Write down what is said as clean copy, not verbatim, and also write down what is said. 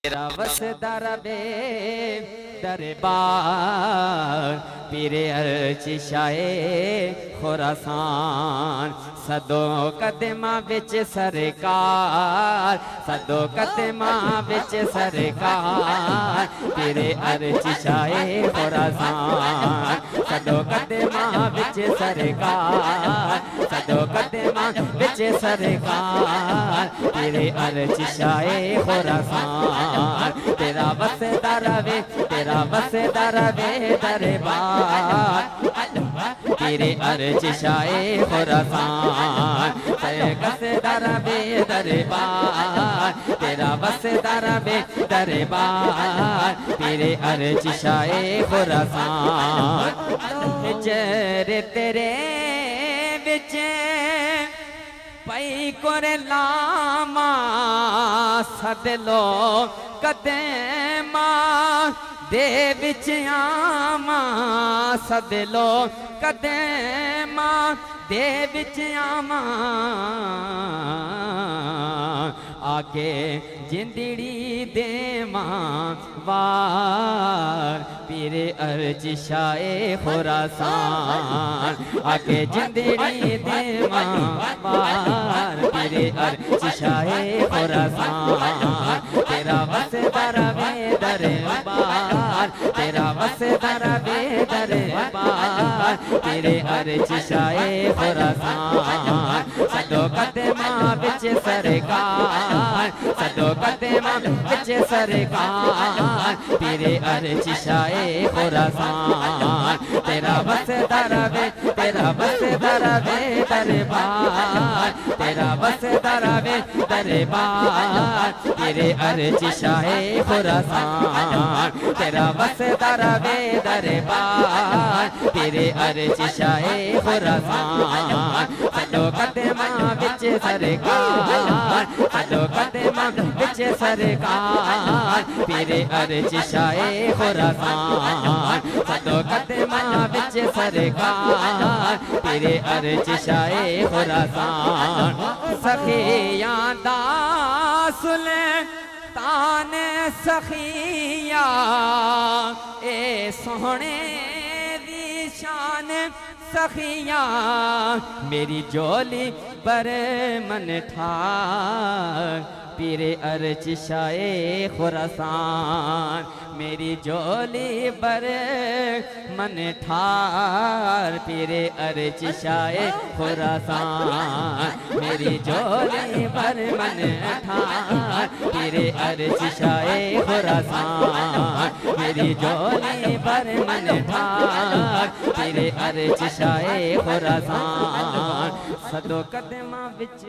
तेरा वसदा रबे दरबार पीरे अर्ची शाए खुरासान सदो कदमा विच सरकार सदो कदमा विच सरकार पीरे अर्ची शाए खुरासान सदो कदमा विच सरकार सदो कदमा विच सरकार पीरे अर्ची शाए खुरासान तेरा वसदा रवे दरबार तेरे अर्ज शाए खुरासान वसदा रवे दरबार तेरा वसदा रवे दरबार तेरे अर्ज शाए खुरासान जरे तेरे विच पई कर लामा सदलो कदमा दे विच आमा सदलो कदमा दे विच आमा आगे जिंदड़ी देमा वार पीरे अर्ज शाए खुरासान आगे जिंदड़ी देमा वार पीरे अर्ज शाए खुरासान तेरा वसदा रवे दरबार तेरा वसदा रवे दरबार तेरे अर्ज शाए खुरासान सदो कदमा विच सरकार सदो कदमा विच सरकार तेरे अर्ज शाए खुरासान तेरा वसदा रवे दरबार तेरा वसदा रवे दरबार तेरे अर्ज शाए खुरासान तेरा वसदा रवे दरबार तेरे अर्ज शाए खुरासान सदो कदमा विच सरकार सदो कदमा विच सरकार तेरे अर्ज शाए खुरासान सदो कदमा विच सरकार तेरे अर्ज शाए खुरासान सखियां दा सुल्तान सखिया ए सोहने दी शान सखिया मेरी जोली पर मन ठार पीरे अर्ज शाए खुरासान मेरी जोली पर मन ठार पीरे अर्ज शाए खुरासान मेरी जोली पर मन ठार पीरे अर्ज शाए खुरासान मेरी जोली पर मन ठार पीरे अर्ज शाए खुरासान सदो कदमा विच